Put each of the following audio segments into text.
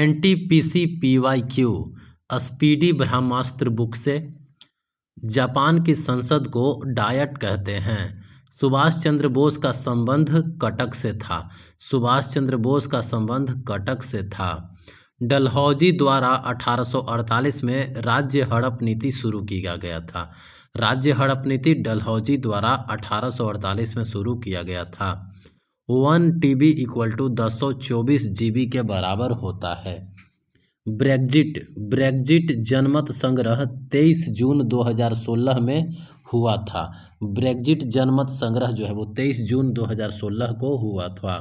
NTPC PYQ speedy ब्रह्मास्त्र book से। Japan की संसद को डायट कहते हैं। सुभाष चंद्र बोस का संबंध कटक से था। सुभाष चंद्र बोस का संबंध कटक से था। डलहौजी द्वारा 1848 में राज्य हड़प नीति शुरू किया गया था। राज्य हड़प नीति डलहौजी द्वारा 1848 में शुरू किया गया था। 1 TB = 1024 GB के बराबर होता है। ब्रेग्जिट जनमत संग्रह 23 जून 2016 में हुआ था। ब्रेग्जिट जनमत संग्रह जो है वो 23 जून 2016 को हुआ था।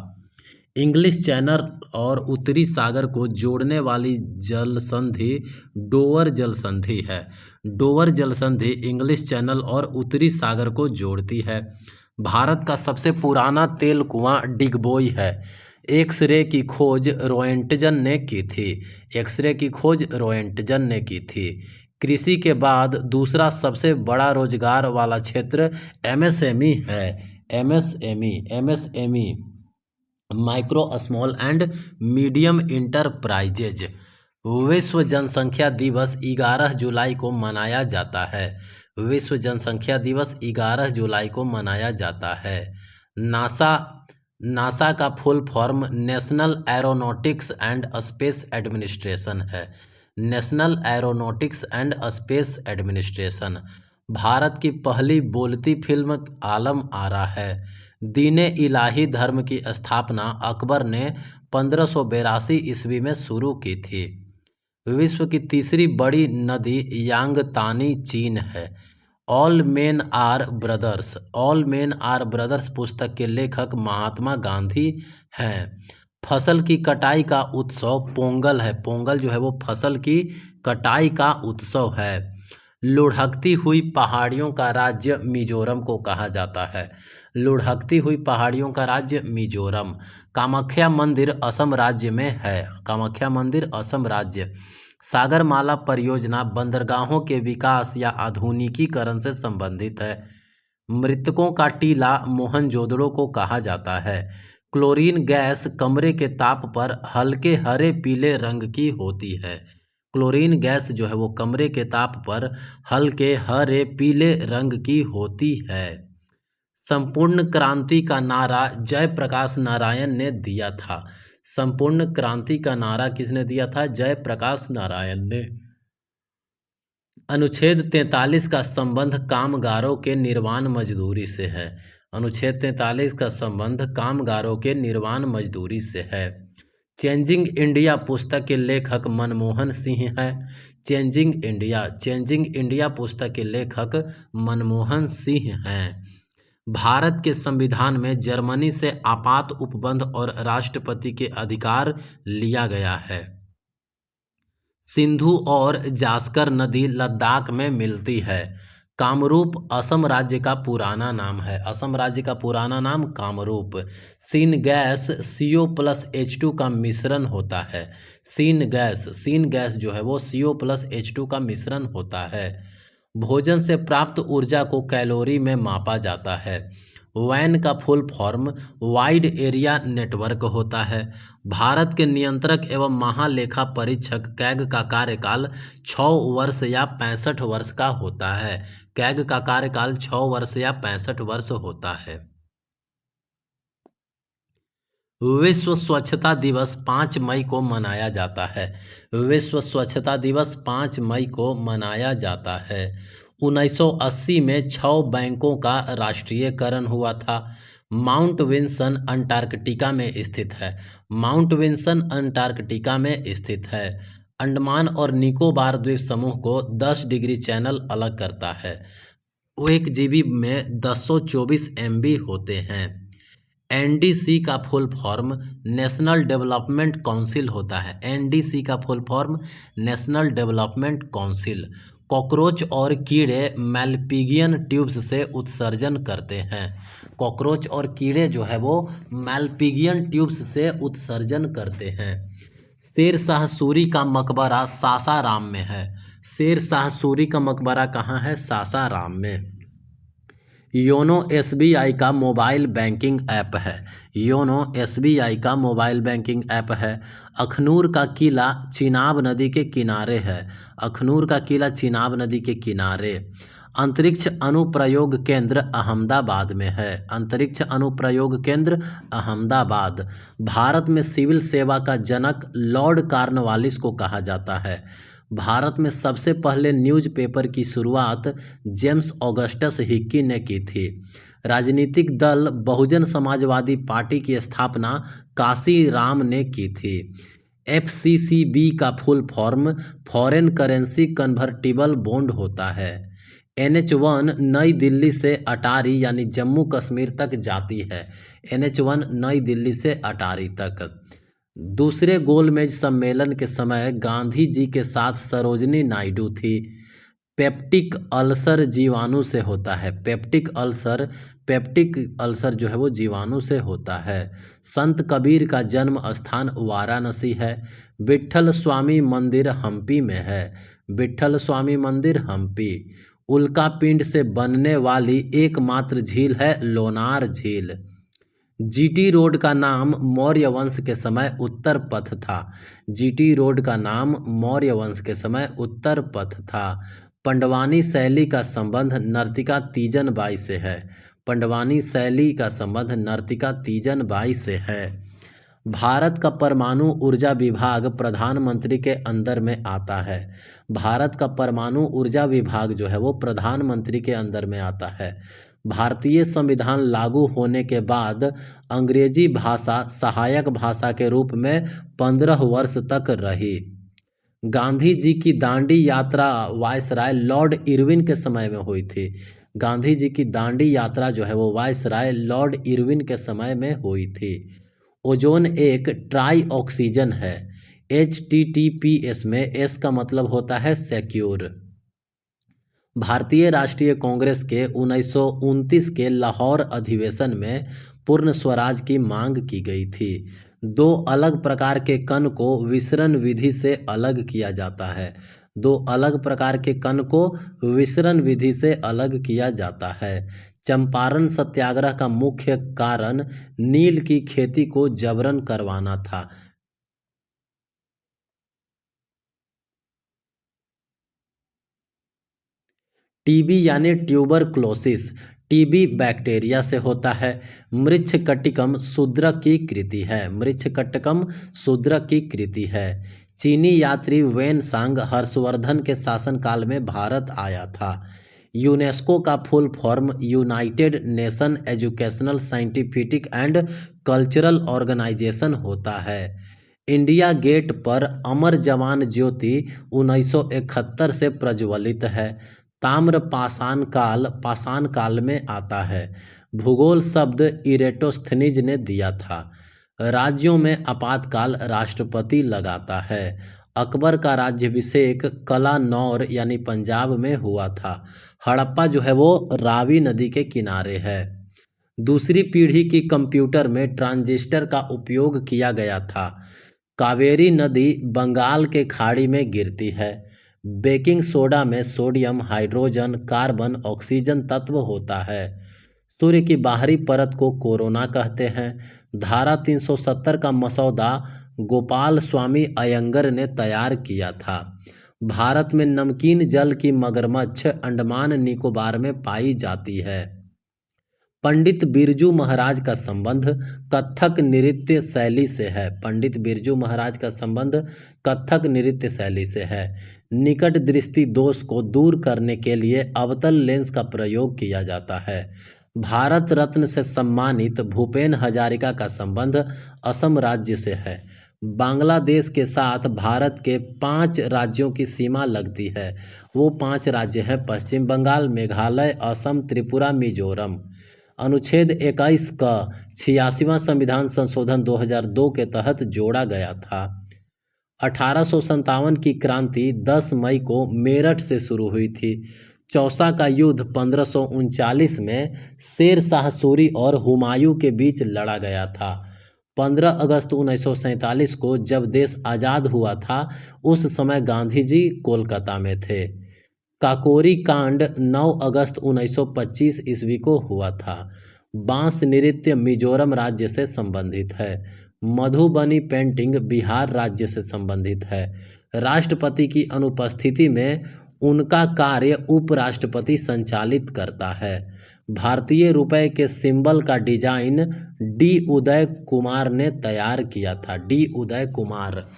इंग्लिश चैनल और उत्तरी सागर को जोड़ने वाली जल संधि डोवर जल संधि है। डोवर जल संधि इंग्लिश चैनल और उत्तरी सागर को जोड़ती है। भारत का सबसे पुराना तेल कुआं डिगबोई है। एक्सरे की खोज रोएंटजन ने की थी। एक्सरे की खोज रोएंटजन ने की थी। कृषि के बाद दूसरा सबसे बड़ा रोजगार वाला क्षेत्र एमएसएमई है। MSME micro small and medium enterprises. विश्व जनसंख्या दिवस 11 जुलाई को मनाया जाता है। विश्व जनसंख्या दिवस 11 जुलाई को मनाया जाता है। नासा का full form national aeronautics and space administration है। National aeronautics and space administration. Bharat की पहली बोलती फिल्म आलम आरा है। दीने इलाही धर्म की स्थापना अकबर ने 1582 ईस्वी में शुरू की थी। विश्व की तीसरी बड़ी नदी यांगतानी चीन है। All men are brothers. All men are brothers पुस्तक के लेखक महात्मा गांधी हैं। फसल की कटाई का उत्सव पोंगल है। पोंगल जो है वो फसल की कटाई का उत्सव है। लुढ़कती हुई पहाड़ियों का राज्य मिजोरम को कहा जाता है। लुढ़कती हुई पहाड़ियों का राज्य मिजोरम। कामाख्या मंदिर असम राज्य में है। कामाख्या मंदिर असम राज्य। सागरमाला परियोजना बंदरगाहों के विकास या आधुनिकीकरण से संबंधित है। मृतकों का टीला मोहनजोदड़ो को कहा जाता है। क्लोरीन गैस कमरे के ताप पर हल्के हरे पीले रंग की होती है। क्लोरीन गैस जो है वो कमरे के ताप पर हल्के हरे पीले रंग की होती है। संपूर्ण क्रांति का नारा जयप्रकाश नारायण ने दिया था। संपूर्ण क्रांति का नारा किसने दिया था? जयप्रकाश नारायण ने। अनुच्छेद 43 का संबंध कामगारों के निर्वाण मजदूरी से है। अनुच्छेद 43 का संबंध कामगारों के निर्वाण मजदूरी से है। चेंजिंग इंडिया पुस्तक के लेखक मनमोहन सिंह है। चेंजिंग इंडिया पुस्तक के लेखक मनमोहन सिंह हैं। भारत के संविधान में जर्मनी से आपात उपबंध और राष्ट्रपति के अधिकार लिया गया है। सिंधु और जास्कर नदी लद्दाख में मिलती है। कामरूप असम राज्य का पुराना नाम है। असम राज्य का पुराना नाम कामरूप। सीन गैस CO+H2 का मिश्रण होता है। सीन गैस जो है वो CO+H2 का मिश्रण होता है। भोजन से प्राप्त ऊर्जा को कैलोरी में मापा जाता है। वैन का full form wide area network होता है। भारत के नियंत्रक एवं महालेखा परीक्षक कैग का कार्यकाल 6 वर्ष या 65 वर्ष का होता है। कैग का कार्यकाल 6 वर्ष या 65 वर्ष होता है। विश्व स्वच्छता दिवस 5 मई को मनाया जाता है। विश्व स्वच्छता दिवस 5 मई को मनाया जाता है। 1980 में 6 बैंकों का राष्ट्रीयकरण हुआ था। माउंट विल्सन अंटार्कटिका में स्थित है। माउंट विल्सन अंटार्कटिका में स्थित है। अंडमान और निकोबार द्वीप समूह को 10 डिग्री चैनल अलग करता है। 1 GB में 1024 MB होते हैं। NDC का full form national development council होता है। NDC का full form national development council. Cockroach और कीड़े मैलपिगियन ट्यूब्स से उत्सर्जन करते हैं। कॉकरोच और कीड़े जो है वो मैलपिगियन ट्यूब्स से उत्सर्जन करते हैं। शेरशाह सूरी का मकबरा सासाराम में है। शेरशाह सूरी का मकबरा कहाँ है? सासाराम में। योनो एसबीआई का मोबाइल बैंकिंग ऐप है। योनो एसबीआई का मोबाइल बैंकिंग ऐप है। अखनूर का किला चिनाब नदी के किनारे है। अखनूर का किला चिनाब नदी के किनारे। अंतरिक्ष अनुप्रयोग केंद्र अहमदाबाद में है। अंतरिक्ष अनुप्रयोग केंद्र अहमदाबाद। भारत में सिविल सेवा का जनक लॉर्ड कॉर्नवालिस को कहा जाता है। भारत में सबसे पहले न्यूज़पेपर की शुरुआत जेम्स ऑगस्टस हिक्की ने की थी। राजनीतिक दल बहुजन समाजवादी पार्टी की स्थापना काशी राम ने की थी। एफसीसीबी का full form foreign currency convertible bond होता है। NH1 नई दिल्ली से अटारी यानी जम्मू कश्मीर तक जाती है। NH1 नई दिल्ली से अटारी तक। दूसरे गोलमेज सम्मेलन के समय गांधी जी के साथ सरोजिनी नायडू थी। पेप्टिक अल्सर जीवाणु से होता है। पेप्टिक अल्सर जो है वो जीवाणु से होता है। संत कबीर का जन्म स्थान वाराणसी है। विट्ठल स्वामी मंदिर हम्पी में है। विट्ठल स्वामी मंदिर हम्पी। उल्का पिंड से बनने वाली एकमात्र झील है लोनार झील। जीटी रोड का नाम मौर्य वंश के समय उत्तर पथ था। जीटी रोड का नाम मौर्य वंश के समय उत्तर पथ था। पंडवानी शैली का संबंध नर्तिका तीजन बाई से है। पंडवानी शैली का संबंध नर्तिका तीजन बाई से है। भारत का परमाणु ऊर्जा विभाग प्रधानमंत्री के अंदर में आता है। भारत का परमाणु ऊर्जा विभाग जो है वो प्रधानमंत्री के अंदर में आता है। भारतीय संविधान लागू होने के बाद अंग्रेजी भाषा सहायक भाषा के रूप में 15 वर्ष तक रही। गांधी जी की दांडी यात्रा वायसराय लॉर्ड इरविन के समय में हुई थी। गांधी जी की दांडी यात्रा जो है वो वायसराय लॉर्ड इरविन के समय में हुई थी। ओजोन एक ट्राई ऑक्सीजन है। HTTPS में S का मतलब होता है सिक्योर। भारतीय राष्ट्रीय कांग्रेस के 1929 के लाहौर अधिवेशन में पूर्ण स्वराज की मांग की गई थी। दो अलग प्रकार के कण को विसरण विधि से अलग किया जाता है। दो अलग प्रकार के कण को विसरण विधि से अलग किया जाता है। चंपारण सत्याग्रह का मुख्य कारण नील की खेती को जबरन करवाना था। टीबी यानी ट्यूबरक्लोसिस टीबी बैक्टीरिया से होता है। मृच्छकटिकम शूद्रक की कृति है। मृच्छकटिकम शूद्रक की कृति है। चीनी यात्री वेन सांग हर्षवर्धन के शासनकाल में भारत आया था। यूनेस्को का full form United Nation Educational Scientific and Cultural Organization होता है। इंडिया गेट पर अमर जवान ज्योति 1971 से प्रज्वलित है। ताम्र पाषाण काल में आता है। भूगोल शब्द इरेटोस्थनीज ने दिया था। राज्यों में आपातकाल राष्ट्रपति लगाता है। अकबर का राज्याभिषेक कलानौर यानी पंजाब में हुआ था। हड़प्पा जो है वो रावी नदी के किनारे है। दूसरी पीढ़ी की कंप्यूटर में ट्रांजिस्टर का उपयोग किया गया था। कावेरी नदी बंगाल के खाड़ी में गिरती है। बेकिंग सोडा में सोडियम, हाइड्रोजन, कार्बन, ऑक्सीजन तत्व होता है। सूर्य की बाहरी परत को कोरोना कहते हैं। धारा 370 का मसौदा गोपाल स्वामी अयंगर ने तैयार किया था। भारत में नमकीन जल की मगरमच्छ अंडमान निकोबार में पाई जाती है। पंडित बिरजू महाराज का संबंध कथक नृत्य शैली से है। पंडित बिरजू महाराज का संबंध कथक नृत्य शैली से है। निकट दृष्टि दोष को दूर करने के लिए अवतल लेंस का प्रयोग किया जाता है। भारत रत्न से सम्मानित भूपेन हजारिका का संबंध असम राज्य से है। बांग्लादेश के साथ भारत के 5 राज्यों की सीमा लगती है। वो 5 राज्य हैं पश्चिम बंगाल, मेघालय, असम, त्रिपुरा, मिजोरम। अनुच्छेद 21 का 86वां संविधान संशोधन 2002 के तहत जोड़ा गया था। 1857 की क्रांति 10 मई को मेरठ से शुरू हुई थी। चौसा का युद्ध 1539 में शेर शाह सूरी और हुमायूं के बीच लड़ा गया था। 15 अगस्त 1947 को जब देश आज़ाद हुआ था उस समय गांधी जी कोलकाता में थे। काकोरी कांड 9 अगस्त 1925 ईस्वी को हुआ था। बांस नृत्य मिजोरम राज्य से संबंधित है। मधुबनी पेंटिंग बिहार राज्य से संबंधित है। राष्ट्रपति की अनुपस्थिति में उनका कार्य उपराष्ट्रपति संचालित करता है। भारतीय रुपए के सिंबल का डिजाइन डी उदय कुमार ने तैयार किया था। डी उदय कुमार।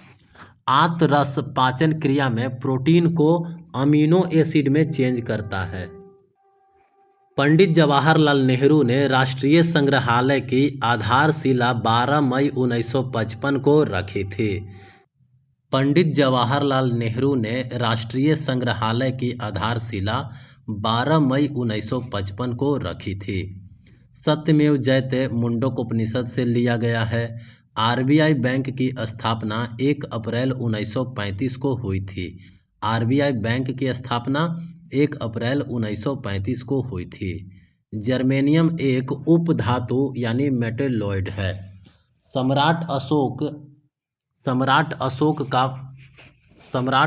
आंतरस पाचन क्रिया में प्रोटीन को अमीनो एसिड में चेंज करता है। पंडित जवाहरलाल नेहरू ने राष्ट्रीय संग्रहालय की आधारशिला 12 मई 1955 को रखी थी। पंडित जवाहरलाल नेहरू ने राष्ट्रीय संग्रहालय की आधारशिला 12 मई 1955 को रखी थी। सत्यमेव जयते मुंडकोपनिषद से लिया गया है। आरबीआई बैंक की स्थापना 1 अप्रैल 1935 को हुई थी। आरबीआई बैंक की स्थापना 1 अप्रैल 1935 को हुई थी। जर्मेनियम एक उपधातु यानी मेटेलॉइड है। सम्राट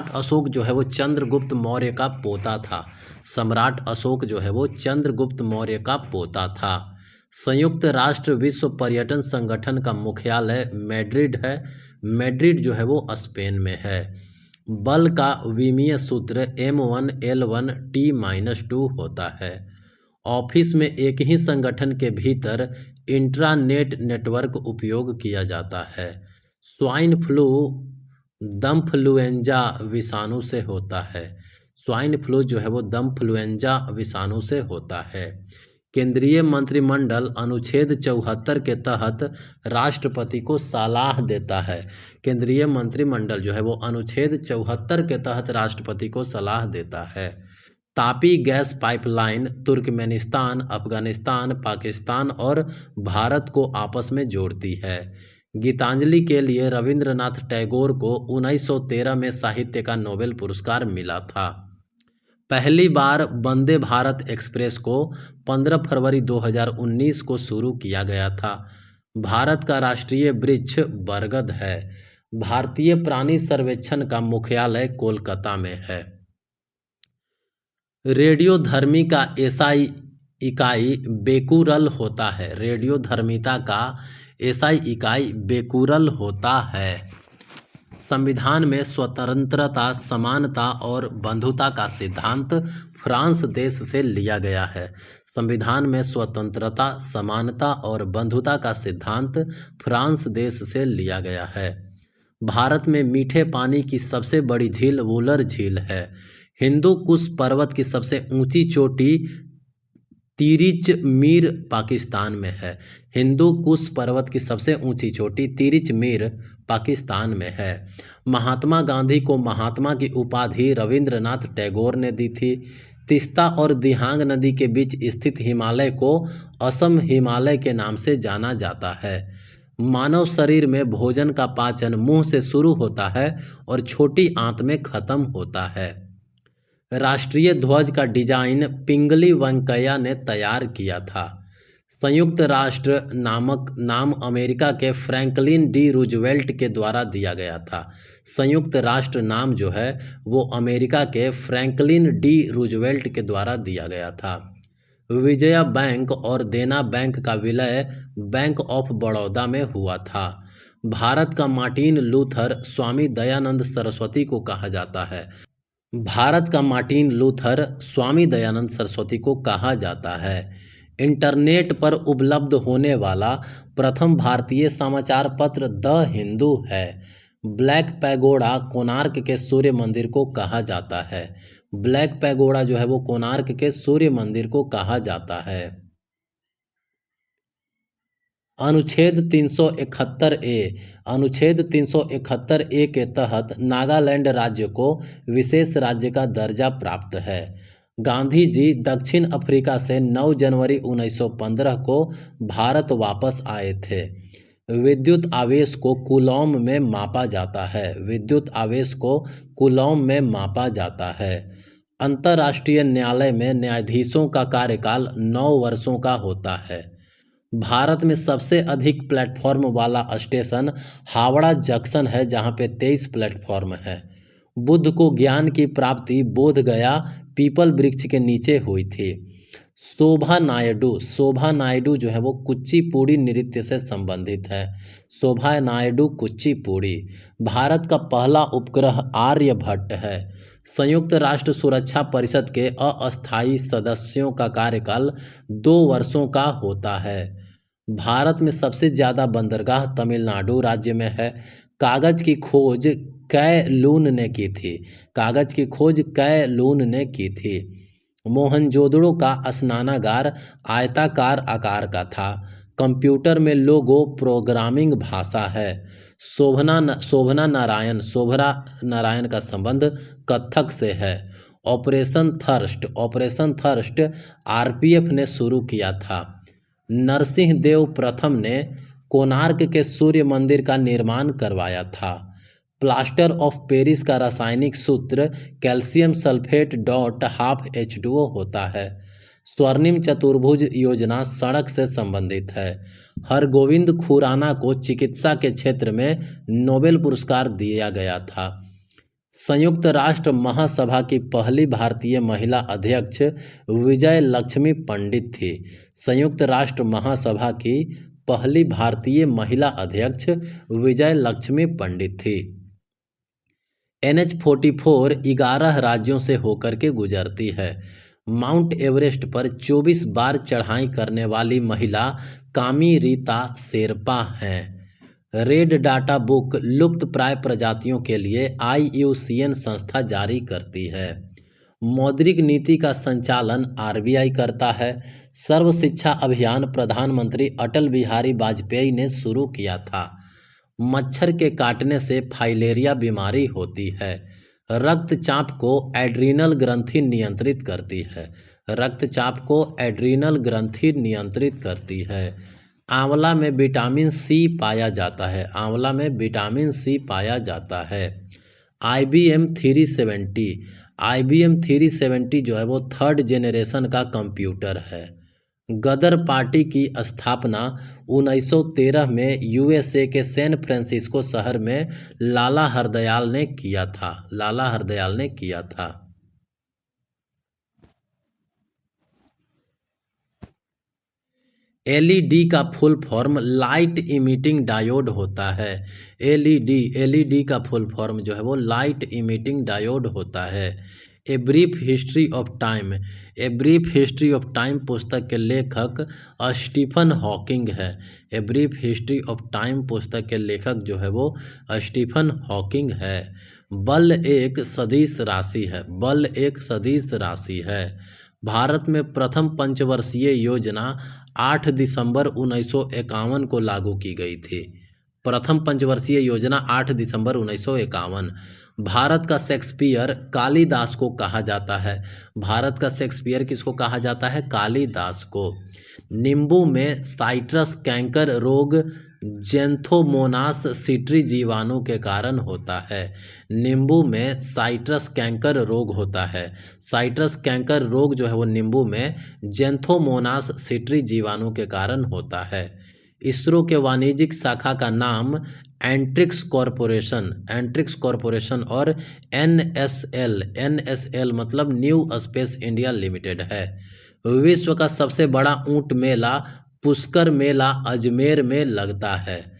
अशोक जो है वो चंद्रगुप्त मौर्य का पोता था। सम्राट अशोक जो है वो चंद्रगुप्त मौर्य का पोता था। संयुक्त राष्ट्र विश्व पर्यटन संगठन का मुख्यालय मैड्रिड है। मैड्रिड जो है वो स्पेन में है। बल का विमीय सूत्र M1L1T-2 होता है। ऑफिस में एक ही संगठन के भीतर इंट्रानेट नेटवर्क उपयोग किया जाता है। स्वाइन फ्लू दम्फ्लुएंजा विषाणु से होता है। स्वाइन फ्लू जो है वो दम्फ्लुएंजा विषाणु से होता है। केंद्रीय मंत्रिमंडल अनुच्छेद 74 के तहत राष्ट्रपति को सलाह देता है। केंद्रीय मंत्रिमंडल जो है वो अनुच्छेद 74 के तहत राष्ट्रपति को सलाह देता है। Tapi gas pipeline Turkmenistan, Afghanistan, Pakistan और भारत को आपस में जोड़ती है। गीतांजलि के लिए रविंद्रनाथ टैगोर को 1913 में साहित्य का नोबेल पुरस्कार मिला था। पहली बार वंदे भारत एक्सप्रेस को 15 फरवरी 2019 को शुरू किया गया था। भारत का राष्ट्रीय वृक्ष बरगद है। भारतीय प्राणी सर्वेक्षण का मुख्यालय कोलकाता में है। रेडियोधर्मी का एसआई इकाई बेकुरल होता है। रेडियोधर्मिता का एसआई इकाई बेकुरल होता है। संविधान में स्वतंत्रता, समानता और बंधुता का सिद्धांत फ्रांस देश से लिया गया है। संविधान में स्वतंत्रता, समानता और बंधुता का सिद्धांत फ्रांस देश से लिया गया है। भारत में मीठे पानी की सबसे बड़ी झील वुलर झील है। हिंदू कुश पर्वत की सबसे ऊंची चोटी तिरिच मीर पाकिस्तान में है। हिंदू कुश पर्वत की सबसे ऊंची चोटी तिरिच मीर पाकिस्तान में है। महात्मा गांधी को महात्मा की उपाधि रविंद्रनाथ टैगोर ने दी थी। तिस्ता और दिहांग नदी के बीच स्थित हिमालय को असम हिमालय के नाम से जाना जाता है। मानव शरीर में भोजन का पाचन मुंह से शुरू होता है और छोटी आंत में खत्म होता है। राष्ट्रीय ध्वज का डिजाइन पिंगली वेंकैया ने तैयार किया था। संयुक्त राष्ट्र नामक नाम अमेरिका के फ्रैंकलिन डी रूजवेल्ट के द्वारा दिया गया था। संयुक्त राष्ट्र नाम जो है वो अमेरिका के फ्रैंकलिन डी रूजवेल्ट के द्वारा दिया गया था। विजया बैंक और देना बैंक का विलय बैंक ऑफ बड़ौदा में हुआ था। भारत का मार्टिन लूथर स्वामी दयानंद सरस्वती को कहा जाता है। भारत का मार्टिन लूथर स्वामी दयानंद सरस्वती को कहा जाता है। इंटरनेट पर उपलब्ध होने वाला प्रथम भारतीय समाचार पत्र द हिंदू है। ब्लैक पैगोडा कोणार्क के सूर्य मंदिर को कहा जाता है। ब्लैक पैगोडा जो है वो कोणार्क के सूर्य मंदिर को कहा जाता है। अनुच्छेद 371 ए के तहत नागालैंड राज्य को विशेष राज्य का दर्जा प्राप्त है। गांधी जी दक्षिण अफ्रीका से 9 जनवरी 1915 को भारत वापस आए थे। विद्युत आवेश को कूलॉम में मापा जाता है। विद्युत आवेश को कूलॉम में मापा जाता है। अंतर्राष्ट्रीय न्यायालय में न्यायाधीशों का कार्यकाल 9 वर्षों का होता है। भारत में सबसे अधिक प्लेटफॉर्म वाला स्टेशन हावड़ा जंक्शन है, जहाँ पे 23 प्लेटफॉर्म है। बुद्ध को ज्ञान की प्राप्ति बोध गया पीपल वृक्ष के नीचे हुई थी। शोभा नायडू जो है वो कुचिपुड़ी नृत्य से संबंधित है। शोभा नायडू कुचिपुड़ी। भारत का पहला उपग्रह आर्यभट्ट है। संयुक्त राष्ट्र सुरक्षा परिषद के अस्थायी सदस्यों का कार्यकाल 2 वर्षों का होता है। भारत में सबसे ज़्यादा बंदरगाह तमिलनाडु राज्य में है। कागज़ की खोज कै लून ने की थी। कागज़ की खोज कै लून ने की थी। मोहनजोदड़ो का स्नानागार आयताकार आकार का था। कंप्यूटर में लोगो प्रोग्रामिंग भाषा है। शोभना नारायण का संबंध कथक से है। ऑपरेशन थर्स्ट आरपीएफ ने शुरू किया था। नरसिंह देव प्रथम ने कोणार्क के सूर्य मंदिर का निर्माण करवाया था। प्लास्टर ऑफ पेरिस का रासायनिक सूत्र कैल्शियम सल्फेट .12H2O होता है। स्वर्णिम चतुर्भुज योजना सड़क से संबंधित है। हरगोविंद खुराना को चिकित्सा के क्षेत्र में नोबेल पुरस्कार दिया गया था। संयुक्त राष्ट्र महासभा की पहली भारतीय महिला अध्यक्ष विजय लक्ष्मी पंडित थी। संयुक्त राष्ट्र महासभा की पहली भारतीय महिला अध्यक्ष विजय लक्ष्मी पंडित थी। NH-44 11 राज्यों से होकर के गुजरती है। माउंट एवरेस्ट पर 24 बार चढ़ाई करने वाली महिला कामी रीता शेरपा हैं। रेड डाटा बुक लुप्त प्राय प्रजातियों के लिए IUCN संस्था जारी करती है। मौद्रिक नीति का संचालन RBI करता है। सर्व शिक्षा अभियान प्रधानमंत्री अटल बिहारी वाजपेयी ने शुरू किया था। मच्छर के काटने से फाइलेरिया बीमारी होती है। रक्तचाप को एड्रीनल ग्रंथि नियंत्रित करती है। रक्तचाप को एड्रीनल ग्रंथि नियंत्रित करती है। आंवला में विटामिन सी पाया जाता है। आंवला में विटामिन सी पाया जाता है। IBM 370 जो है वो 3rd जेनरेशन का कंप्यूटर है। गदर पार्टी की स्थापना 1913 में USA के सैन फ्रांसिस्को शहर में लाला हरदयाल ने किया था। LED का full form light emitting diode होता है। LED का फुल फॉर्म जो है वो लाइट इमिटिंग डायोड होता है। A brief history of time पुस्तक के लेखक स्टीफन हॉकिंग है। A brief history of time पुस्तक के लेखक जो है वो स्टीफन हॉकिंग है। बल एक सदिश राशि है। भारत में प्रथम पंचवर्षीय योजना 8 दिसंबर 1951 को लागू की गई थी। प्रथम पंचवर्षीय योजना 8 दिसंबर 1951। भारत का शेक्सपियर कालिदास को कहा जाता है। भारत का शेक्सपियर किसको कहा जाता है? कालिदास को। नींबू में साइट्रस कैंकर रोग जेंथोमोनास सिट्री जीवाणु के कारण होता है। नींबू में साइट्रस कैंकर रोग होता है। साइट्रस कैंकर रोग जो है वो नींबू में जेंथोमोनास सिट्री जीवाणु के कारण होता है। इसरो के वाणिज्यिक शाखा का नाम एंट्रिक्स कॉरपोरेशन और NSL मतलब न्यू स्पेस इंडिया लिमिटेड है। विश्व का सबसे बड़ा ऊंट मेला पुष्कर मेला अजमेर में लगता है।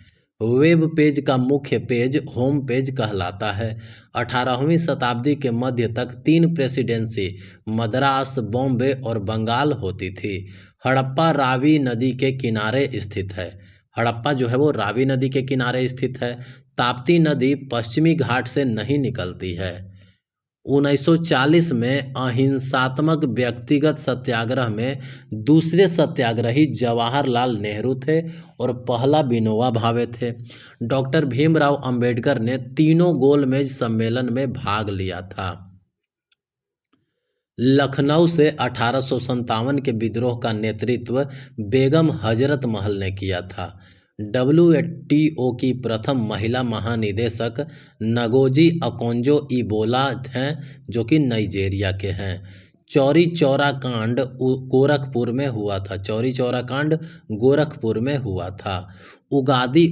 वेब पेज का मुख्य पेज होम पेज कहलाता है। 18वीं शताब्दी के मध्य तक 3 प्रेसिडेंसी मद्रास, बॉम्बे और बंगाल होती थी। हड़प्पा रावी नदी के किनारे स्थित है। हड़प्पा जो है वो रावी नदी के किनारे स्थित है। ताप्ती नदी पश्चिमी घाट से नहीं निकलती है। 1940 में अहिंसात्मक व्यक्तिगत सत्याग्रह में दूसरे सत्याग्रही जवाहरलाल नेहरू थे और पहला विनोबा भावे थे। डॉक्टर भीमराव अंबेडकर ने तीनों गोलमेज सम्मेलन में भाग लिया था। लखनऊ से 1857 के विद्रोह का नेतृत्व बेगम हजरत महल ने किया था। WTO की प्रथम महिला महानिदेशक नगोजी अकोंजो-इबोला हैं जो कि नाइजीरिया के हैं। चौरी चौरा कांड गोरखपुर में हुआ था। चौरी चौरा कांड गोरखपुर में हुआ था। उगादी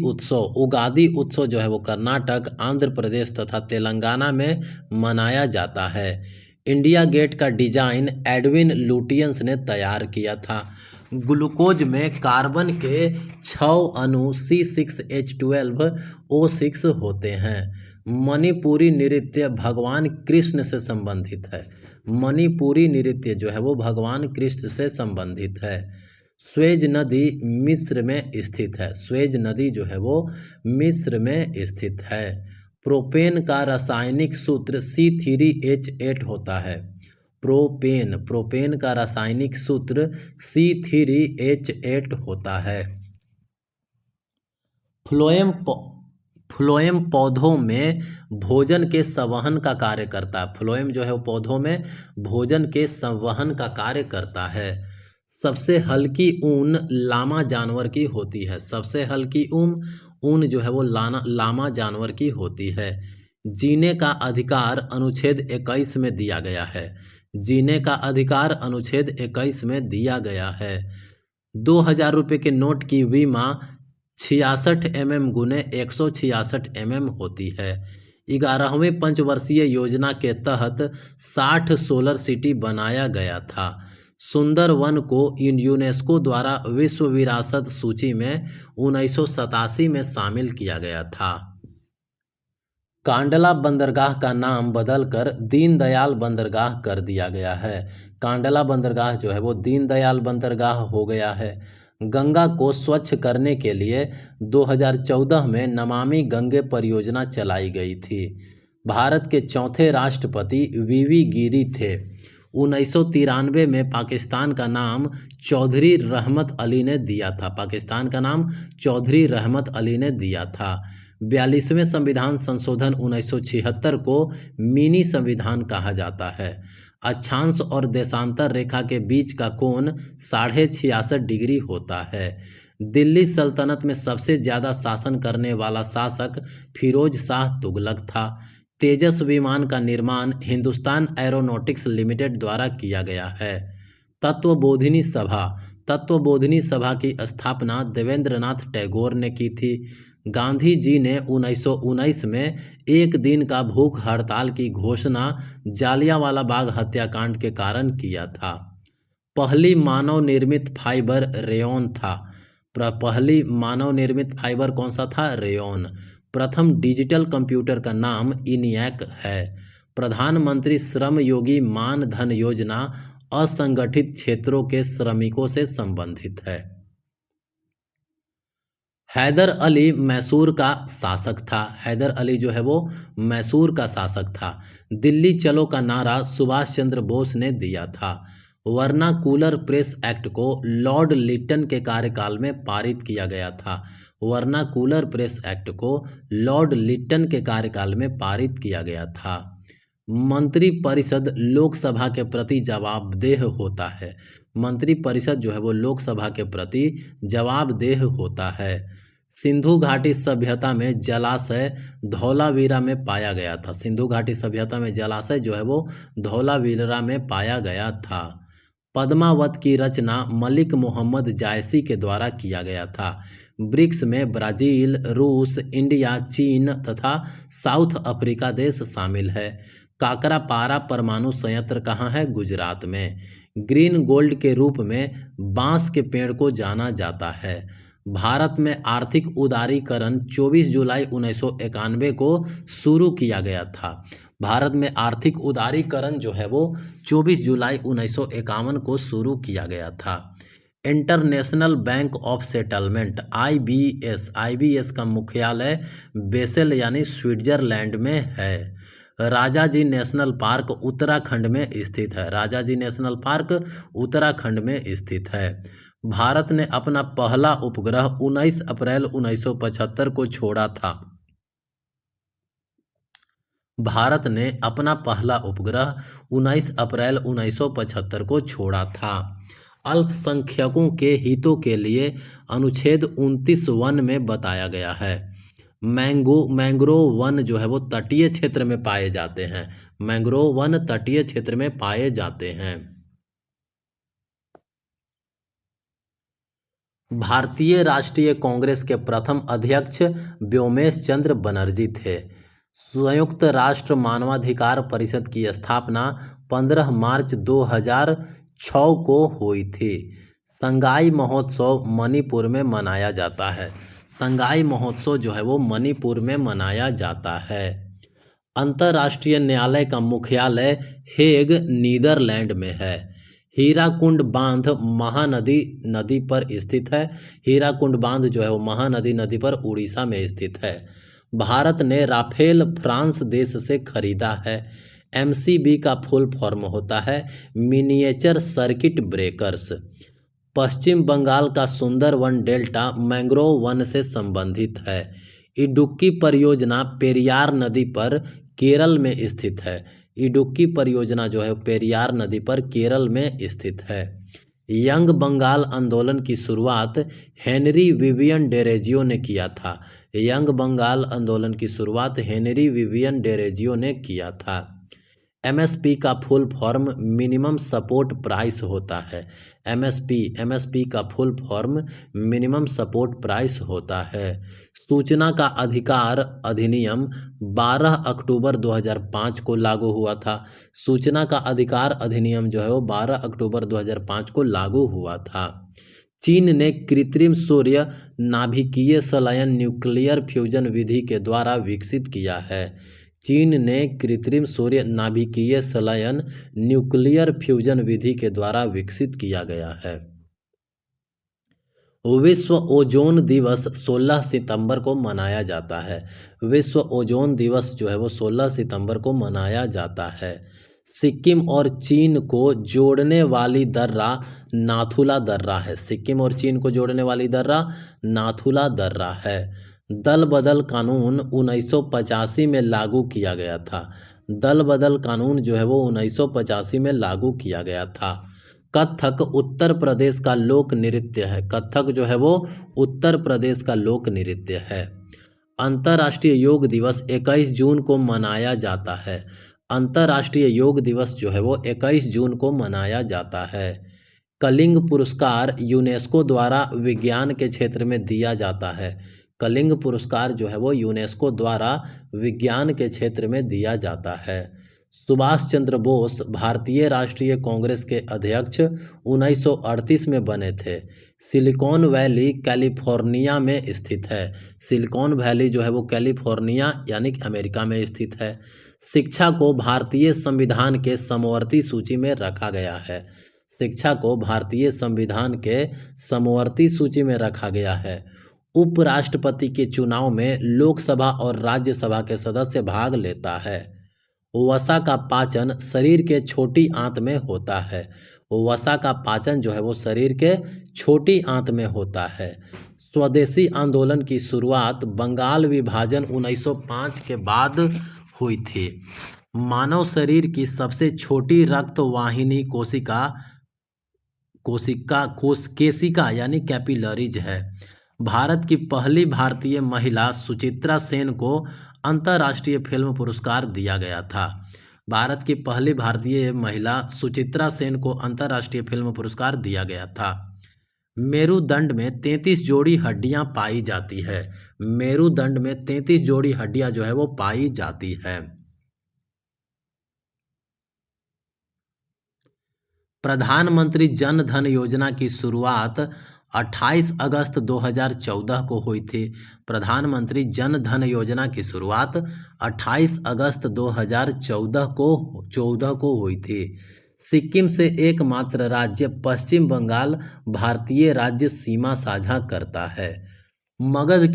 उत्सव जो है वो कर्नाटक, आंध्र प्रदेश तथा तेलंगाना में मनाया जाता है। इंडिया गेट का डिजाइन एडविन लुटियंस ने तैयार किया था। ग्लूकोज में कार्बन के 6 अणु C6H12O6 होते हैं। मणिपुरी नृत्य भगवान कृष्ण से संबंधित है। मणिपुरी नृत्य जो है वो भगवान कृष्ण से संबंधित है। स्वेज नदी मिस्र में स्थित है। स्वेज नदी जो है वो मिस्र में स्थित है। प्रोपेन का रासायनिक सूत्र C3H8 होता है। प्रोपेन का रासायनिक सूत्र C3H8 होता है। फ्लोएम पौधों में भोजन के संवहन का कार्य करता है। फ्लोएम जो है वो पौधों में भोजन के संवहन का कार्य करता है। सबसे हल्की ऊन लामा जानवर की होती है। सबसे हल्की ऊन जो है वो लामा जानवर की होती है। जीने का अधिकार अनुच्छेद 21 में दिया गया है। जीने का अधिकार अनुच्छेद 21 में दिया गया है। 2000 रुपये के नोट की विमा 66 mm गुने 166 mm होती है। 11वीं पंचवर्षीय योजना के तहत 60 सोलर सिटी बनाया गया था। सुंदरवन को यूनेस्को द्वारा विश्व विरासत सूची में 1987 में शामिल किया गया था। कांडला बंदरगाह का नाम बदलकर दीनदयाल बंदरगाह कर दिया गया है। कांडला बंदरगाह जो है वो दीनदयाल बंदरगाह हो गया है। गंगा को स्वच्छ करने के लिए 2014 में नमामि गंगे परियोजना चलाई गई थी। भारत के चौथे राष्ट्रपति वीवी गिरी थे। 1993 में पाकिस्तान का नाम चौधरी रहमत अली ने दिया था। पाकिस्तान का नाम चौधरी रहमत अली ने दिया था। 42वें संविधान संशोधन 1976 को मिनी संविधान कहा जाता है। अक्षांश और देशांतर रेखा के बीच का कोण 66.5 डिग्री होता है। दिल्ली सल्तनत में सबसे ज़्यादा शासन करने वाला शासक फिरोज शाह तुगलक था। तेजस विमान का निर्माण हिंदुस्तान एरोनॉटिक्स लिमिटेड द्वारा किया गया है। तत्वबोधिनी सभा की स्थापना देवेंद्रनाथ टैगोर ने की थी। गांधी जी ने 1919 में एक दिन का भूख हड़ताल की घोषणा जालियांवाला बाग हत्याकांड के कारण किया था। पहली मानव निर्मित फाइबर रेयॉन था। पहली मानव निर्मित फाइबर कौन सा था? रेयॉन। प्रथम डिजिटल कंप्यूटर का नाम इनियक है। प्रधानमंत्री श्रम योगी मान धन योजना असंगठित क्षेत्रों के श्रमिकों से संबंधित है। हैदर अली मैसूर का शासक था। हैदर अली जो है वो मैसूर का शासक था। दिल्ली चलो का नारा सुभाष चंद्र बोस ने दिया था। वर्नाकुलर प्रेस एक्ट को लॉर्ड लिटन के कार्यकाल में पारित किया गया था। वर्नाकुलर प्रेस एक्ट को लॉर्ड लिटन के कार्यकाल में पारित किया गया था। मंत्रिपरिषद लोकसभा के प्रति जवाबदेह होता है। मंत्रिपरिषद जो है वो लोकसभा के प्रति जवाबदेह होता है। सिंधु घाटी सभ्यता में जलाशय धौलावीरा में पाया गया था। सिंधु घाटी सभ्यता में जलाशय जो है वो धौलावीरा में पाया गया था। पद्मावत की रचना मलिक मोहम्मद जायसी के द्वारा किया गया था। ब्रिक्स में ब्राजील, रूस, इंडिया, चीन तथा साउथ अफ्रीका देश शामिल है। काकरापारा परमाणु संयंत्र कहाँ है? गुजरात में। ग्रीन गोल्ड के रूप में बांस के पेड़ को जाना जाता है। भारत में आर्थिक उदारीकरण 24 जुलाई 1991 को शुरू किया गया था। भारत में आर्थिक उदारीकरण जो है वो 24 जुलाई 1951 को शुरू किया गया था। International bank of settlement IBS का मुख्यालय बेसेल यानी स्विट्जरलैंड में है। राजाजी नेशनल पार्क उत्तराखंड में स्थित है। राजाजी नेशनल पार्क उत्तराखंड में स्थित है। भारत ने अपना पहला उपग्रह 19 अप्रैल 1975 को छोड़ा था। भारत ने अपना पहला उपग्रह 19 अप्रैल 1975 को छोड़ा था। अल्पसंख्यकों के हितों के लिए अनुच्छेद 29 वन में बताया गया है। मैंग्रोव वन जो है वो तटीय क्षेत्र में पाए जाते हैं। मैंग्रोव वन तटीय क्षेत्र में पाए जाते हैं। भारतीय राष्ट्रीय कांग्रेस के प्रथम अध्यक्ष व्योमेश चंद्र बनर्जी थे। संयुक्त राष्ट्र मानवाधिकार परिषद की स्थापना 15 मार्च 2006 को हुई थी। संगाई महोत्सव मणिपुर में मनाया जाता है। संगाई महोत्सव जो है वो मणिपुर में मनाया जाता है। अंतर्राष्ट्रीय न्यायालय का मुख्यालय हेग नीदरलैंड में है। हीराकुंड बांध महानदी नदी पर स्थित है। हीराकुंड बांध जो है वो महानदी नदी पर उड़ीसा में स्थित है। भारत ने राफेल फ्रांस देश से खरीदा है। एमसीबी का फुल फॉर्म होता है मिनिएचर सर्किट ब्रेकर्स। पश्चिम बंगाल का सुंदरवन डेल्टा मैंग्रोव वन से संबंधित है। इडुक्की परियोजना पेरियार नदी पर केरल में स्थित है। इडुक्की परियोजना जो है पेरियार नदी पर केरल में स्थित है। यंग बंगाल आंदोलन की शुरुआत हेनरी विवियन डेरेजियो ने किया था। यंग बंगाल आंदोलन की शुरुआत हेनरी विवियन डेरेजियो ने किया था। एमएसपी का full form minimum support price होता है। एमएसपी का full form minimum support price होता है। सूचना का अधिकार अधिनियम 12 अक्टूबर 2005 को लागू हुआ था। सूचना का अधिकार अधिनियम जो है वो 12 अक्टूबर 2005 को लागू हुआ था। चीन ने कृत्रिम सूर्य नाभिकीय संलयन न्यूक्लियर फ्यूजन विधि के द्वारा विकसित किया है। चीन ने कृत्रिम सूर्य नाभिकीय संलयन न्यूक्लियर फ्यूजन विधि के द्वारा विकसित किया गया है। विश्व ओजोन दिवस 16 सितंबर को मनाया जाता है। विश्व ओजोन दिवस जो है वो 16 सितंबर को मनाया जाता है। सिक्किम और चीन को जोड़ने वाली दर्रा नाथुला दर्रा है। सिक्किम और चीन को जोड़ने वाली दर्रा नाथुला दर्रा है। दल बदल कानून 1985 में लागू किया गया था। दल बदल कानून जो है वो 1985 में लागू किया गया था। कथक उत्तर प्रदेश का लोक नृत्य है। कथक जो है वो उत्तर प्रदेश का लोक नृत्य है। अंतर्राष्ट्रीय योग दिवस 21 जून को मनाया जाता है। अंतर्राष्ट्रीय योग दिवस जो है वो 21 जून को मनाया जाता है। कलिंग पुरस्कार यूनेस्को द्वारा विज्ञान के क्षेत्र में दिया जाता है। कलिंग पुरस्कार जो है वो यूनेस्को द्वारा विज्ञान के क्षेत्र में दिया जाता है। सुभाष चंद्र बोस भारतीय राष्ट्रीय कांग्रेस के अध्यक्ष 1938 में बने थे। सिलिकॉन वैली कैलिफोर्निया में स्थित है। सिलिकॉन वैली जो है वो कैलिफोर्निया यानी कि अमेरिका में स्थित है। शिक्षा को भारतीय संविधान के समवर्ती सूची में रखा गया है। शिक्षा को भारतीय संविधान के समवर्ती सूची में रखा गया है। उपराष्ट्रपति के चुनाव में लोकसभा और राज्यसभा के सदस्य भाग लेता है। वसा का पाचन शरीर के छोटी आंत में होता है। वसा का पाचन जो है वो शरीर के छोटी आंत में होता है। स्वदेशी आंदोलन की शुरुआत बंगाल विभाजन 1905 के बाद हुई थी। मानव शरीर की सबसे छोटी रक्त वाहिनी केशिका यानी कैपिलरीज है। भारत की पहली भारतीय महिला सुचित्रा सेन को अंतर्राष्ट्रीय फिल्म पुरस्कार दिया गया था। भारत की पहली भारतीय महिला सुचित्रा सेन को अंतर्राष्ट्रीय फिल्म पुरस्कार दिया गया था। मेरुदंड में 33 जोड़ी हड्डियां पाई जाती है। मेरुदंड में 33 जोड़ी हड्डियां जो है वो पाई जाती है। प्रधानमंत्री जन धन योजना की शुरुआत 28 अगस्त 2014 को हुई थी। प्रधानमंत्री जन धन योजना की शुरुआत 28 अगस्त 2014 को हुई थी। सिक्किम से एकमात्र राज्य पश्चिम बंगाल भारतीय राज्य सीमा साझा करता है। मगध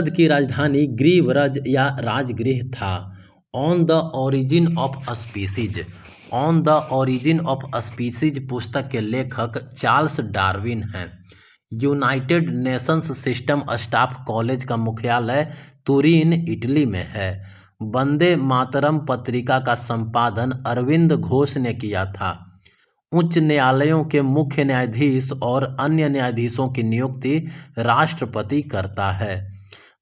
की राजधानी ग्रीवरज या राजगृह था। On the origin of species पुस्तक के लेखक चार्ल्स डार्विन हैं। United Nations system staff college का मुख्यालय तुरीन इटली में है। वंदे मातरम पत्रिका का संपादन अरविंद घोष ने किया था। उच्च न्यायालयों के मुख्य न्यायाधीश और अन्य न्यायाधीशों की नियुक्ति राष्ट्रपति करता है।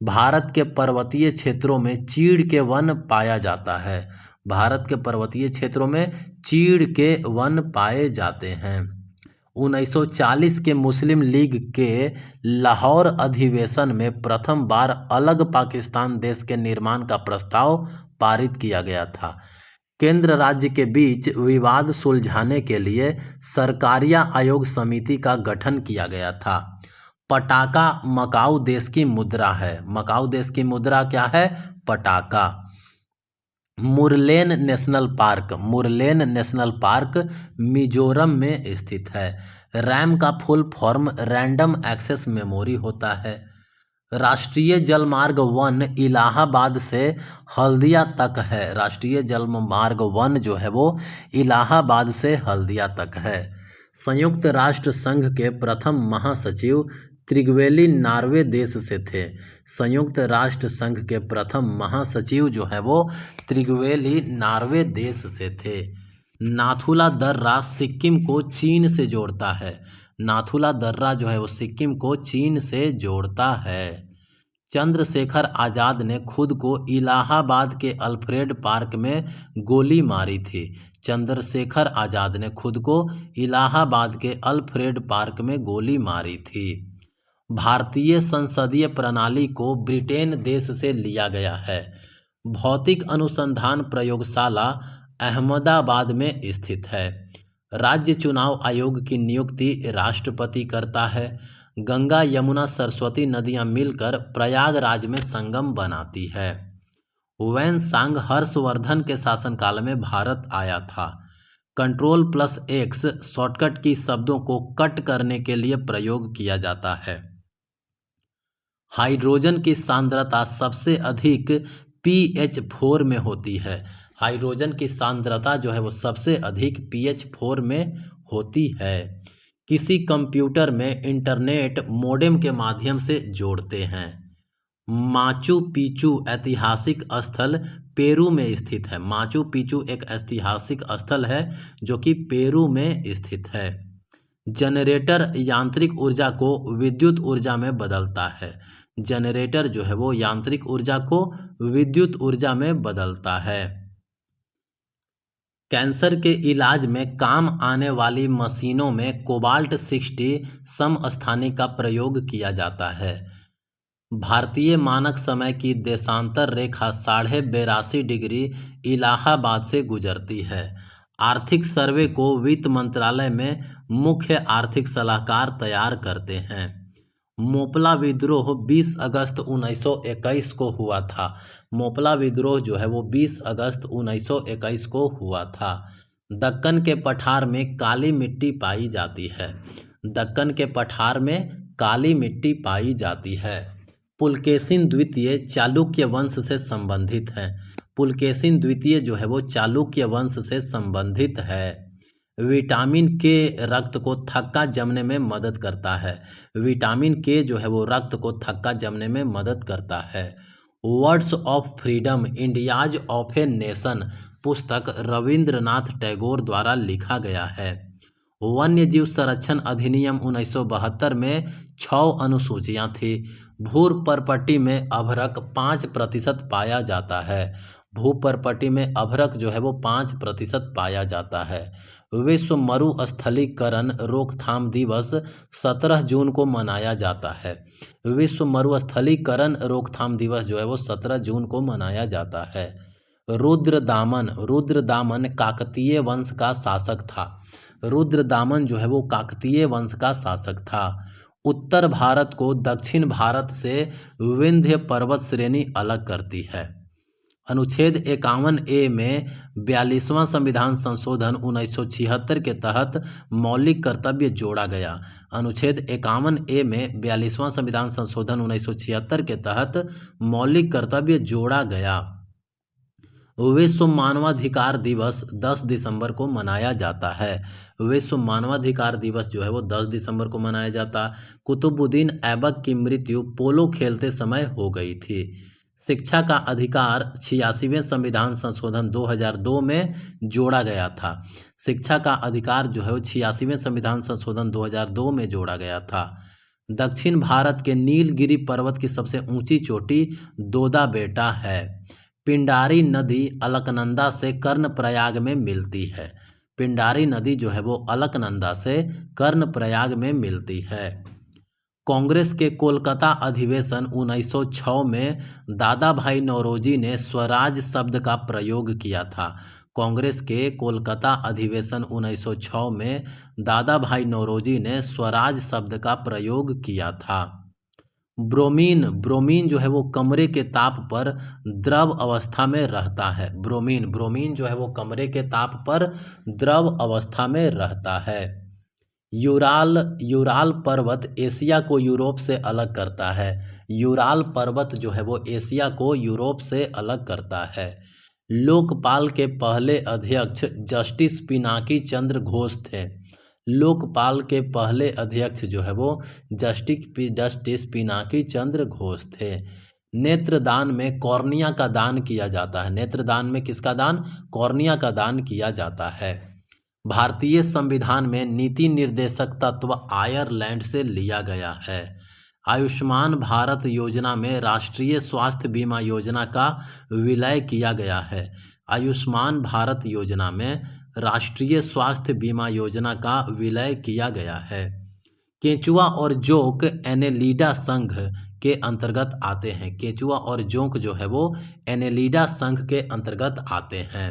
भारत के पर्वतीय क्षेत्रों में चीड़ के वन पाया जाता है। भारत के पर्वतीय क्षेत्रों में चीड़ के वन पाए जाते हैं। 1940 के मुस्लिम लीग के लाहौर अधिवेशन में प्रथम बार अलग पाकिस्तान देश के निर्माण का प्रस्ताव पारित किया गया था। केंद्र राज्य के बीच विवाद सुलझाने के लिए सरकारिया आयोग समिति का गठन किया गया था। पटाका मकाऊ देश की मुद्रा है। मकाऊ देश की मुद्रा क्या है? पटाका। मुरलेन नेशनल पार्क मिजोरम में स्थित है। रैम का full form random access memory होता है। राष्ट्रीय जलमार्ग 1 इलाहाबाद से हल्दिया तक है। राष्ट्रीय जलमार्ग 1 जो है वो इलाहाबाद से हल्दिया तक है। संयुक्त राष्ट्र संघ के प्रथम महासचिव त्रिगवेली नॉर्वे देश से थे। संयुक्त राष्ट्र संघ के प्रथम महासचिव जो है वो त्रिगवेली नॉर्वे देश से थे। नाथुला दर्रा सिक्किम को चीन से जोड़ता है। नाथुला दर्रा जो है वो सिक्किम को चीन से जोड़ता है। चंद्रशेखर आज़ाद ने खुद को इलाहाबाद के अल्फ्रेड पार्क में गोली मारी थी। चंद्रशेखर आज़ाद ने खुद को इलाहाबाद के अल्फ्रेड पार्क में गोली मारी थी। भारतीय संसदीय प्रणाली को ब्रिटेन देश से लिया गया है। भौतिक अनुसंधान प्रयोगशाला अहमदाबाद में स्थित है। राज्य चुनाव आयोग की नियुक्ति राष्ट्रपति करता है। गंगा यमुना सरस्वती नदियां मिलकर प्रयागराज में संगम बनाती है। वैनसांग हर्षवर्धन के शासनकाल में भारत आया था। Ctrl+X शॉर्टकट की शब्दों को कट करने के लिए प्रयोग किया जाता है। हाइड्रोजन की सांद्रता सबसे अधिक pH4 में होती है। हाइड्रोजन की सांद्रता जो है वो सबसे अधिक pH4 में होती है। किसी कंप्यूटर में इंटरनेट मॉडेम के माध्यम से जोड़ते हैं। माचू पिचू ऐतिहासिक स्थल पेरू में स्थित है। माचू पिचू एक ऐतिहासिक स्थल है जो कि पेरू में स्थित है। जनरेटर यांत्रिक ऊर्जा को विद्युत ऊर्जा में बदलता है। जनरेटर जो है वो यांत्रिक ऊर्जा को विद्युत ऊर्जा में बदलता है। कैंसर के इलाज में काम आने वाली मशीनों में कोबाल्ट-60 समस्थानिक का प्रयोग किया जाता है। भारतीय मानक समय की देशांतर रेखा 82.5 डिग्री इलाहाबाद से गुजरती है। आर्थिक सर्वे को वित्त मंत्रालय में मुख्य आर्थिक सलाहकार तैयार करते हैं। मोपला विद्रोह 20 अगस्त 1921 को हुआ था। मोपला विद्रोह जो है वो 20 अगस्त 1921 को हुआ था। दक्कन के पठार में काली मिट्टी पाई जाती है। दक्कन के पठार में काली मिट्टी पाई जाती है। पुलकेशिन द्वितीय चालुक्य वंश से संबंधित है। पुलकेशिन द्वितीय जो है वो चालुक्य वंश से संबंधित है। विटामिन के रक्त को थक्का जमने में मदद करता है। विटामिन के जो है वो रक्त को थक्का जमने में मदद करता है। Words of freedom India's of a nation पुस्तक रविंद्रनाथ टैगोर द्वारा लिखा गया है। वन्य जीव संरक्षण अधिनियम 1972 में 6 अनुसूचियां थी। भूपर्पट्टी में अभ्रक 5% पाया जाता है। भूपर्पट्टी में अभ्रक जो है वो 5% पाया जाता है। विश्व मरुस्थलीकरण रोकथाम दिवस 17 जून को मनाया जाता है। विश्व मरुस्थलीकरण रोकथाम दिवस जो है वो 17 जून को मनाया जाता है। रुद्रदामन काकतीय वंश का शासक था। रुद्रदामन जो है वो काकतीय वंश का शासक था। उत्तर भारत को दक्षिण भारत से विंध्य पर्वत श्रेणी अलग करती है। अनुच्छेद 51A में 42वां संविधान संशोधन 1976 के तहत मौलिक कर्तव्य जोड़ा गया। अनुच्छेद 51A में 42वां संविधान संशोधन 1976 के तहत मौलिक कर्तव्य जोड़ा गया। विश्व मानवाधिकार दिवस 10 दिसंबर को मनाया जाता है। विश्व मानवाधिकार दिवस जो है वो 10 दिसंबर को मनाया जाता। कुतुबुद्दीन ऐबक की मृत्यु पोलो खेलते समय हो गई थी। शिक्षा का अधिकार 86वें संविधान संशोधन 2002 में जोड़ा गया था। शिक्षा का अधिकार जो है वो 86वें संविधान संशोधन 2002 में जोड़ा गया था। दक्षिण भारत के नीलगिरी पर्वत की सबसे ऊंची चोटी दोदा बेटा है। पिंडारी नदी अलकनंदा से कर्णप्रयाग में मिलती है। पिंडारी नदी जो है वो अलकनंदा से कर्णप्रयाग में मिलती है। कांग्रेस के कोलकाता अधिवेशन 1906 में दादा भाई नौरोजी ने स्वराज शब्द का प्रयोग किया था। कांग्रेस के कोलकाता अधिवेशन 1906 में दादा भाई नौरोजी ने स्वराज शब्द का प्रयोग किया था। ब्रोमीन ब्रोमीन जो है वो कमरे के ताप पर द्रव अवस्था में रहता है। ब्रोमीन जो है वो कमरे के ताप पर द्रव अवस्था में रहता है। यूराल पर्वत एशिया को यूरोप से अलग करता है। यूराल पर्वत जो है वो एशिया को यूरोप से अलग करता है। लोकपाल के पहले अध्यक्ष जस्टिस पिनाकी चंद्र घोष थे। लोकपाल के पहले अध्यक्ष जो है वो जस्टिस पिनाकी चंद्र घोष थे। नेत्रदान में कॉर्निया का दान किया जाता है। नेत्रदान में किसका दान? कॉर्निया का दान किया जाता है। भारतीय संविधान में नीति निर्देशक तत्व आयरलैंड से लिया गया है। आयुष्मान भारत योजना में राष्ट्रीय स्वास्थ्य बीमा योजना का विलय किया गया है। आयुष्मान भारत योजना में राष्ट्रीय स्वास्थ्य बीमा योजना का विलय किया गया है। केंचुआ और जोंक एनेलिडा संघ के अंतर्गत आते हैं। केंचुआ और जोंक जो है वो एनेलिडा संघ के अंतर्गत आते हैं।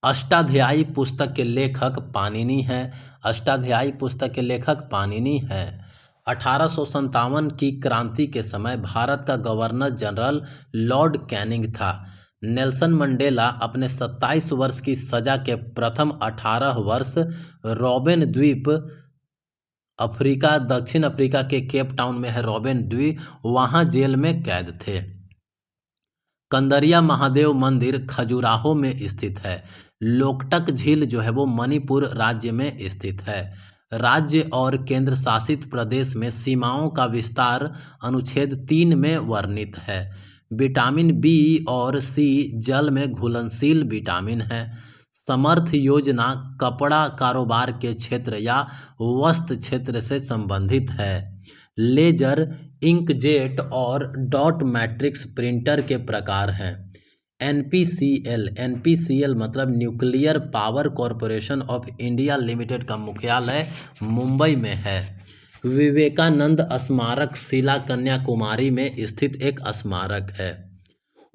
अष्टाध्यायी पुस्तक के लेखक पाणिनि हैं। अष्टाध्यायी पुस्तक के लेखक पाणिनि हैं। 1857 की क्रांति के समय भारत का गवर्नर जनरल लॉर्ड कैनिंग था। नेल्सन मंडेला अपने 27 वर्ष की सजा के प्रथम 18 वर्ष रॉबेन द्वीप दक्षिण अफ्रीका के केप टाउन में है रॉबेन द्वीप, वहां जेल में कैद थे। कंदरिया महादेव मंदिर खजुराहो में स्थित है। लोकटक झील जो है वो मणिपुर राज्य में स्थित है। राज्य और केंद्र शासित प्रदेश में सीमाओं का विस्तार अनुच्छेद 3 में वर्णित है। विटामिन बी और सी जल में घुलनशील विटामिन है। समर्थ योजना कपड़ा कारोबार के क्षेत्र या वस्त्र क्षेत्र से संबंधित है। लेजर, इंकजेट और डॉट मैट्रिक्स प्रिंटर के प्रकार हैं। एनपीसीएल मतलब nuclear power corporation of India limited का मुख्यालय मुंबई में है। विवेकानंद स्मारक शिला कन्याकुमारी में स्थित एक स्मारक है।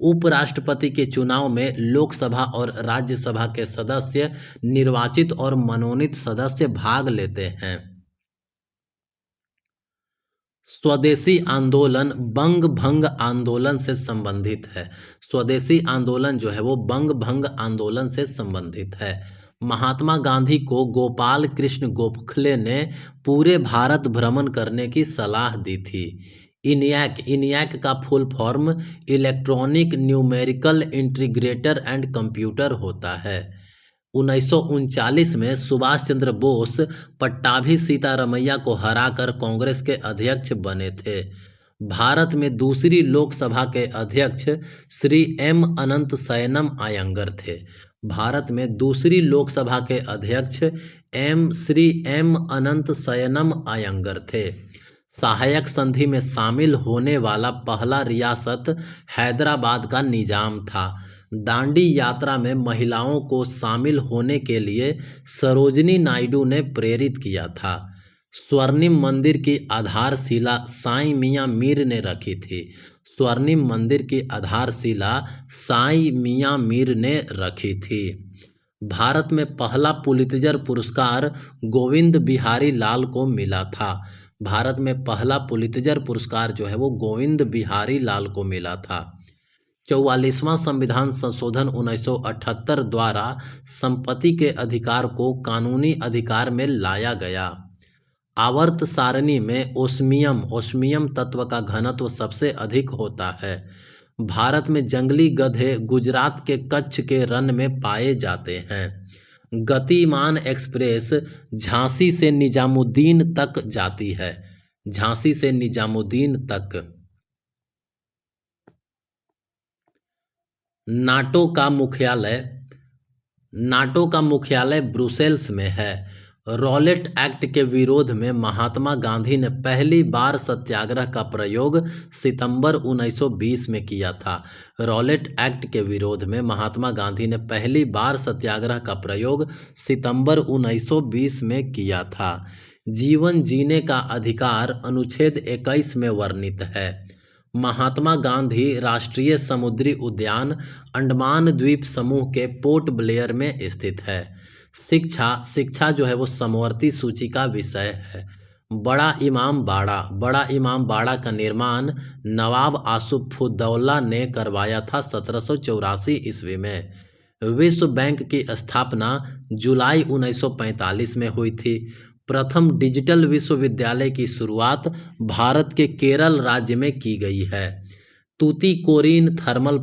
उपराष्ट्रपति के चुनाव में लोकसभा और राज्यसभा के सदस्य निर्वाचित और मनोनीत सदस्य भाग लेते हैं। स्वदेशी आंदोलन बंग भंग आंदोलन से संबंधित है। स्वदेशी आंदोलन जो है वो बंग भंग आंदोलन से संबंधित है। महात्मा गांधी को गोपाल कृष्ण गोखले ने पूरे भारत भ्रमण करने की सलाह दी थी। इनियाक का full form electronic numerical integrator and computer होता है। 1939 में सुभाष चंद्र बोस पट्टाभी सीतारमैया को हराकर कांग्रेस के अध्यक्ष बने थे। भारत में दूसरी लोकसभा के अध्यक्ष श्री एम अनंत शयनम अयंगर थे। भारत में दूसरी लोकसभा के अध्यक्ष श्री एम अनंत शयनम अयंगर थे। सहायक संधि में शामिल होने वाला पहला रियासत हैदराबाद का निजाम था। दांडी यात्रा में महिलाओं को शामिल होने के लिए सरोजिनी नायडू ने प्रेरित किया था। स्वर्णिम मंदिर की आधारशिला साईं मियां मीर ने रखी थी। स्वर्णिम मंदिर की आधारशिला साईं मियां मीर ने रखी थी। भारत में पहला पुलित्जर पुरस्कार गोविंद बिहारी लाल को मिला था। भारत में पहला पुलित्जर पुरस्कार जो है वो गोविंद बिहारी लाल को मिला था। 44वां संविधान संशोधन 1978 द्वारा संपत्ति के अधिकार को कानूनी अधिकार में लाया गया। आवर्त सारणी में ओस्मियम तत्व का घनत्व सबसे अधिक होता है। भारत में जंगली गधे गुजरात के कच्छ के रन में पाए जाते हैं। गतिमान एक्सप्रेस झांसी से निजामुद्दीन तक जाती है। झांसी से निजामुद्दीन तक। नाटो का मुख्यालय ब्रुसेल्स में है। रॉलेट एक्ट के विरोध में महात्मा गांधी ने पहली बार सत्याग्रह का प्रयोग सितंबर 1920 में किया था। रॉलेट एक्ट के विरोध में महात्मा गांधी ने पहली बार सत्याग्रह का प्रयोग सितंबर 1920 में किया था। जीवन जीने का अधिकार अनुच्छेद 21 में वर्णित है। महात्मा गांधी राष्ट्रीय समुद्री उद्यान अंडमान द्वीप समूह के पोर्ट ब्लेयर में स्थित है। शिक्षा जो है वो समवर्ती सूची का विषय है। बड़ा इमाम बाड़ा का निर्माण नवाब आसुफुद्दौला ने करवाया था 1784 ईस्वी में। विश्व बैंक की स्थापना जुलाई 1945 में हुई थी। प्रथम डिजिटल विश्वविद्यालय की शुरुआत भारत के केरल राज्य में की गई है। Tuticorin thermal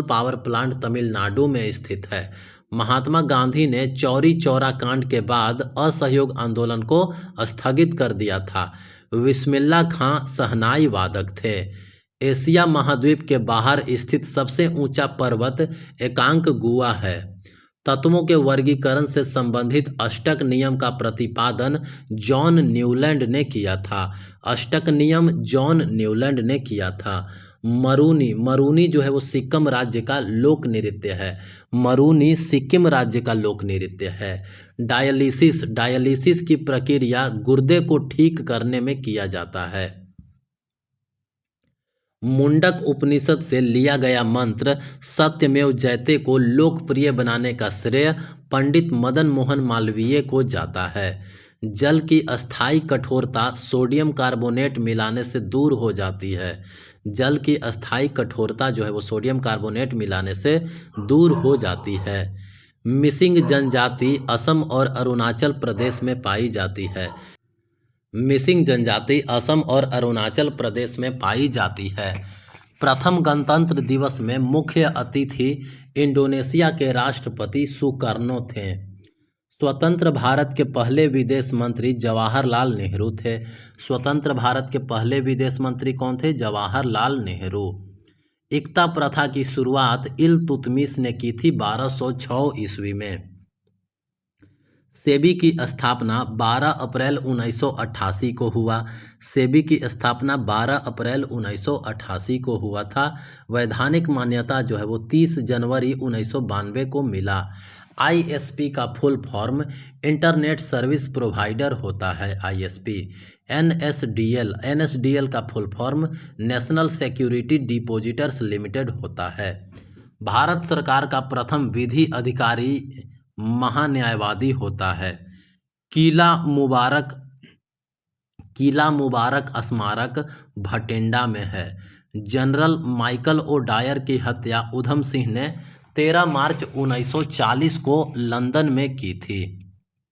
power plant Tamil Nadu में स्थित है। महात्मा गांधी ने चौरी चौरा कांड के बाद असहयोग आंदोलन को स्थगित कर दिया था। बिस्मिल्लाह खां शहनाई वादक थे। एशिया महाद्वीप के बाहर स्थित सबसे ऊंचा पर्वत एकांक गुआ है। तत्वों के वर्गीकरण से संबंधित अष्टक नियम का प्रतिपादन जॉन न्यूलैंड ने किया था। अष्टक नियम जॉन न्यूलैंड ने किया था। मरूनी जो है वो सिक्किम राज्य का लोक नृत्य है। मरूनी सिक्किम राज्य का लोक नृत्य है। डायलिसिस की प्रक्रिया गुर्दे को ठीक करने में किया जाता है। मुंडक उपनिषद से लिया गया मंत्र सत्यमेव जयते को लोकप्रिय बनाने का श्रेय पंडित मदन मोहन मालवीय को जाता है। जल की अस्थायी कठोरता सोडियम कार्बोनेट मिलाने से दूर हो जाती है। जल की अस्थायी कठोरता जो है वो सोडियम कार्बोनेट मिलाने से दूर हो जाती है। मिसिंग जनजाति असम और अरुणाचल प्रदेश में पाई जाती है। मिसिंग जनजाति असम और अरुणाचल प्रदेश में पाई जाती है। प्रथम गणतंत्र दिवस में मुख्य अतिथि इंडोनेशिया के राष्ट्रपति सुकर्नो थे। स्वतंत्र भारत के पहले विदेश मंत्री जवाहरलाल नेहरू थे। स्वतंत्र भारत के पहले विदेश मंत्री कौन थे? जवाहरलाल नेहरू। एकता प्रथा की शुरुआत इल्तुतमिश ने की थी 1206 ईस्वी में। सेबी की स्थापना 12 अप्रैल 1988 को हुआ। सेबी की स्थापना 12 अप्रैल 1988 को हुआ था। वैधानिक मान्यता जो है वो 30 जनवरी 1992 को मिला। आईएसपी का full form internet service provider होता है। आईएसपी। एनएसडीएल का full form national security depositors limited होता है। भारत सरकार का प्रथम विधि अधिकारी महान्यायवादी होता है। किला मुबारक स्मारक भटिंडा में है। जनरल माइकल ओडायर की हत्या उधम सिंह ने 13 मार्च 1940 को लंदन में की थी।